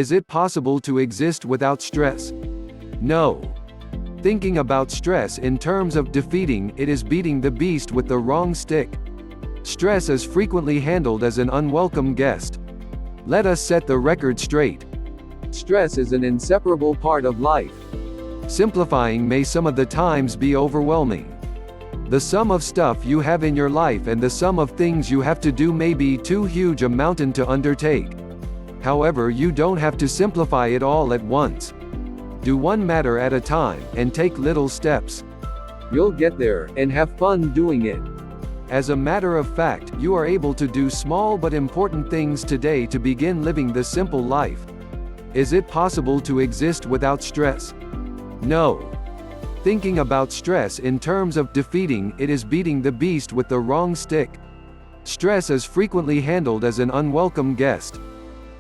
Is it possible to exist without stress? No. Thinking about stress in terms of defeating it is beating the beast with the wrong stick. Stress is frequently handled as an unwelcome guest. Let us set the record straight. Stress is an inseparable part of life. Simplifying may some of the times be overwhelming. The sum of stuff you have in your life and the sum of things you have to do may be too huge a mountain to undertake. However, you don't have to simplify it all at once. Do one matter at a time, and take little steps. You'll get there, and have fun doing it. As a matter of fact, you are able to do small but important things today to begin living the simple life. Is it possible to exist without stress? No. Thinking about stress in terms of defeating it is beating the beast with the wrong stick. Stress is frequently handled as an unwelcome guest.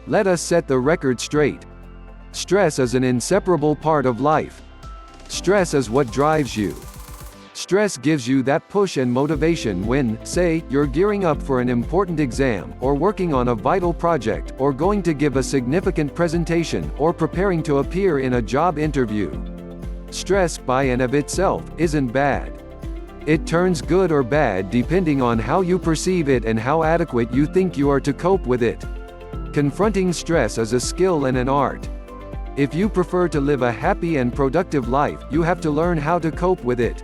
Let us set the record straight. Stress is an inseparable part of life. Stress is what drives you. Stress gives you that push and motivation when, say, you're gearing up for an important exam, or working on a vital project, or going to give a significant presentation, or preparing to appear in a job interview. Stress, by and of itself, isn't bad. It turns good or bad depending on how you perceive it and how adequate you think you are to cope with it. Confronting stress is a skill and an art. If you prefer to live a happy and productive life, you have to learn how to cope with it.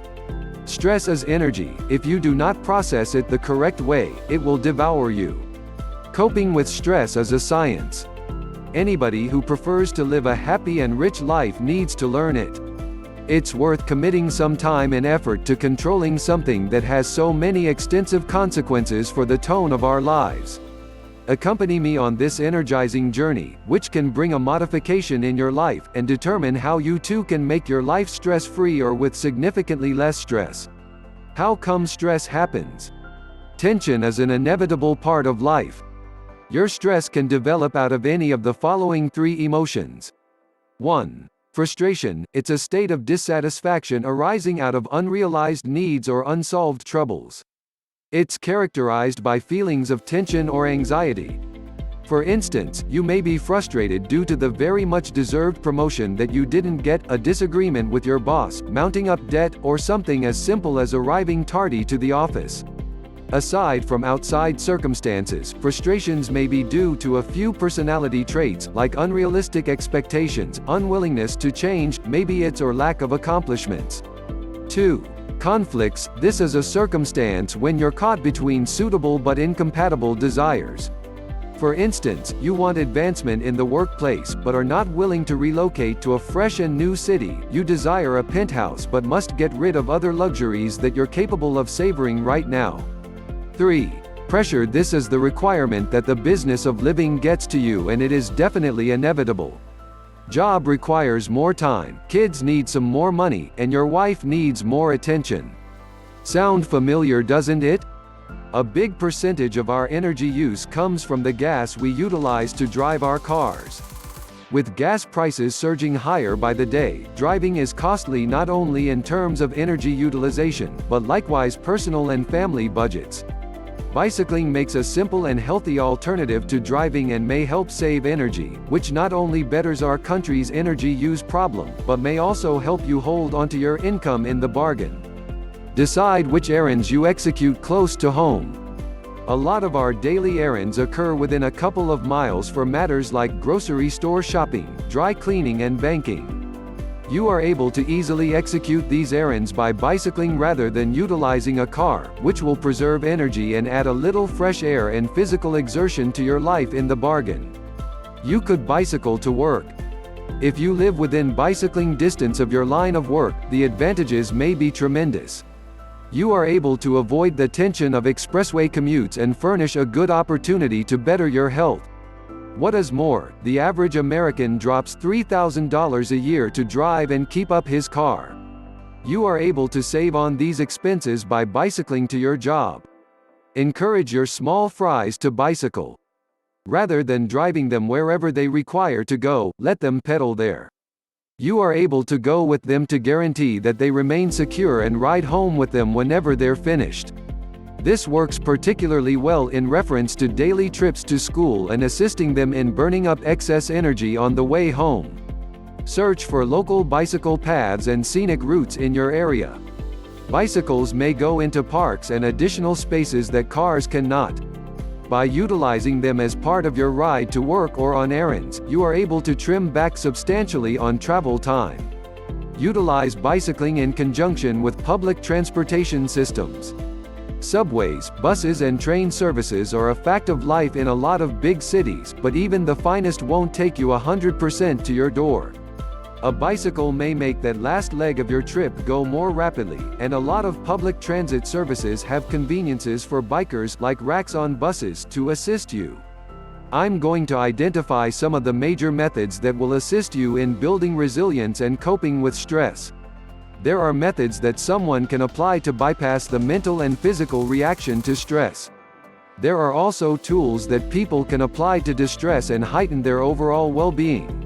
Stress is energy. If you do not process it the correct way, it will devour you. Coping with stress is a science. Anybody who prefers to live a happy and rich life needs to learn it. It's worth committing some time and effort to controlling something that has so many extensive consequences for the tone of our lives. Accompany me on this energizing journey, which can bring a modification in your life, and determine how you too can make your life stress-free or with significantly less stress. How come stress happens? Tension is an inevitable part of life. Your stress can develop out of any of the following three emotions. 1. Frustration. It's a state of dissatisfaction arising out of unrealized needs or unsolved troubles. It's characterized by feelings of tension or anxiety. For instance, you may be frustrated due to the very much deserved promotion that you didn't get, a disagreement with your boss, mounting up debt, or something as simple as arriving tardy to the office. Aside from outside circumstances, frustrations may be due to a few personality traits, like unrealistic expectations, unwillingness to change, maybe it's or lack of accomplishments. 2. Conflicts. This is a circumstance when you're caught between suitable but incompatible desires. For instance, you want advancement in the workplace, but are not willing to relocate to a fresh and new city. You desire a penthouse but must get rid of other luxuries that you're capable of savoring right now. 3. Pressure. This is the requirement that the business of living gets to you, and it is definitely inevitable. Job requires more time, kids need some more money, and your wife needs more attention. Sound familiar, doesn't it? A big percentage of our energy use comes from the gas we utilize to drive our cars. With gas prices surging higher by the day, driving is costly not only in terms of energy utilization, but likewise personal and family budgets. Bicycling makes a simple and healthy alternative to driving and may help save energy, which not only betters our country's energy use problem, but may also help you hold onto your income in the bargain. Decide which errands you execute close to home. A lot of our daily errands occur within a couple of miles for matters like grocery store shopping, dry cleaning and banking. You are able to easily execute these errands by bicycling rather than utilizing a car, which will preserve energy and add a little fresh air and physical exertion to your life in the bargain. You could bicycle to work. If you live within bicycling distance of your line of work, the advantages may be tremendous. You are able to avoid the tension of expressway commutes and furnish a good opportunity to better your health. What is more, the average American drops $3,000 a year to drive and keep up his car. You are able to save on these expenses by bicycling to your job. Encourage your small fries to bicycle. Rather than driving them wherever they require to go, let them pedal there. You are able to go with them to guarantee that they remain secure and ride home with them whenever they're finished. This works particularly well in reference to daily trips to school and assisting them in burning up excess energy on the way home. Search for local bicycle paths and scenic routes in your area. Bicycles may go into parks and additional spaces that cars cannot. By utilizing them as part of your ride to work or on errands, you are able to trim back substantially on travel time. Utilize bicycling in conjunction with public transportation systems. Subways, buses and train services are a fact of life in a lot of big cities, but even the finest won't take you 100% to your door. A bicycle may make that last leg of your trip go more rapidly, and a lot of public transit services have conveniences for bikers like racks on buses to assist you. I'm going to identify some of the major methods that will assist you in building resilience and coping with stress. There are methods that someone can apply to bypass the mental and physical reaction to stress. There are also tools that people can apply to distress and heighten their overall well-being.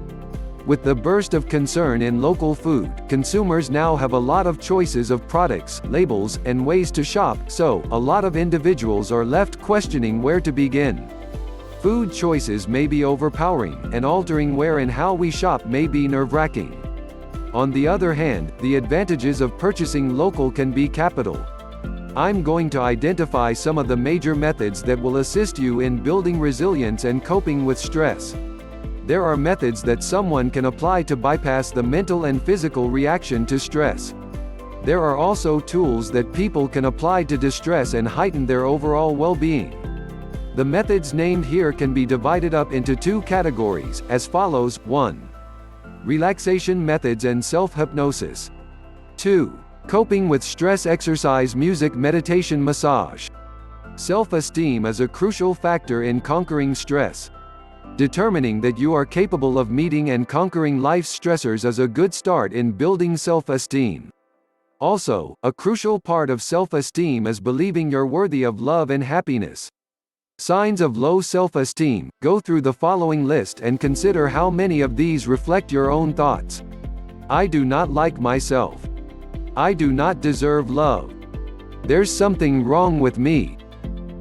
With the burst of concern in local food, consumers now have a lot of choices of products, labels, and ways to shop, so a lot of individuals are left questioning where to begin. Food choices may be overpowering, and altering where and how we shop may be nerve-wracking. On the other hand, the advantages of purchasing local can be capital. I'm going to identify some of the major methods that will assist you in building resilience and coping with stress. There are methods that someone can apply to bypass the mental and physical reaction to stress. There are also tools that people can apply to distress and heighten their overall well-being. The methods named here can be divided up into two categories, as follows: 1. Relaxation methods and self-hypnosis. 2. Coping with stress exercise, music, meditation, massage. Self-esteem is a crucial factor in conquering stress. Determining that you are capable of meeting and conquering life's stressors is a good start in building self-esteem. Also, a crucial part of self-esteem is believing you're worthy of love and happiness. Signs of low self-esteem: go through the following list and consider how many of these reflect your own thoughts. I do not like myself. I do not deserve love. There's something wrong with me.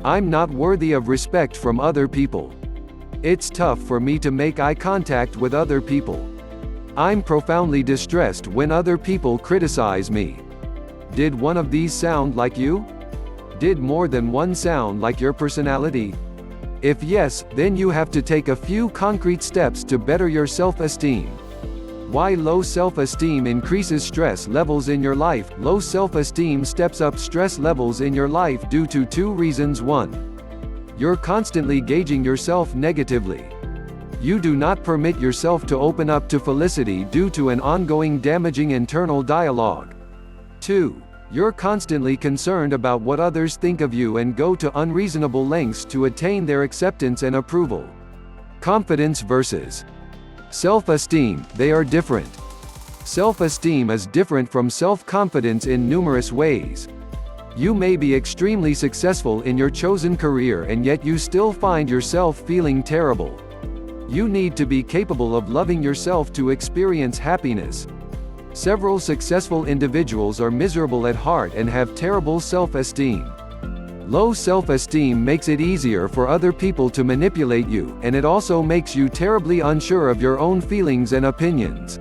I'm not worthy of respect from other people. It's tough for me to make eye contact with other people. I'm profoundly distressed when other people criticize me. Did one of these sound like you? Did more than one sound like your personality? If yes, then you have to take a few concrete steps to better your self-esteem. Why low self-esteem increases stress levels in your life? Low self-esteem steps up stress levels in your life due to two reasons. 1. You're constantly gauging yourself negatively. You do not permit yourself to open up to felicity due to an ongoing damaging internal dialogue. 2. You're constantly concerned about what others think of you and go to unreasonable lengths to attain their acceptance and approval. Confidence versus self-esteem, they are different. Self-esteem is different from self-confidence in numerous ways. You may be extremely successful in your chosen career and yet you still find yourself feeling terrible. You need to be capable of loving yourself to experience happiness. Several successful individuals are miserable at heart and have terrible self-esteem. Low self-esteem makes it easier for other people to manipulate you, and it also makes you terribly unsure of your own feelings and opinions.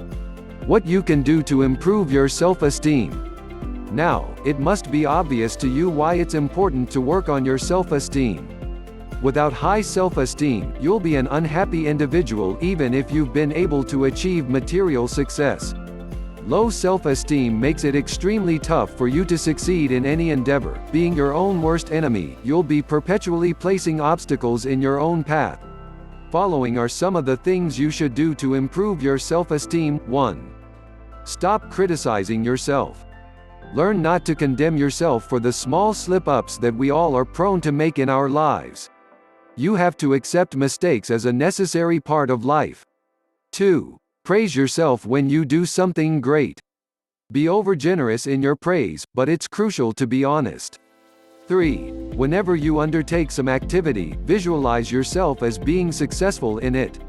What you can do to improve your self-esteem. Now, it must be obvious to you why it's important to work on your self-esteem. Without high self-esteem, you'll be an unhappy individual even if you've been able to achieve material success. Low self-esteem makes it extremely tough for you to succeed in any endeavor. Being your own worst enemy, you'll be perpetually placing obstacles in your own path. Following are some of the things you should do to improve your self-esteem. 1. Stop criticizing yourself. Learn not to condemn yourself for the small slip-ups that we all are prone to make in our lives. You have to accept mistakes as a necessary part of life. 2. Praise yourself when you do something great. Be overgenerous in your praise, but it's crucial to be honest. 3. Whenever you undertake some activity, visualize yourself as being successful in it.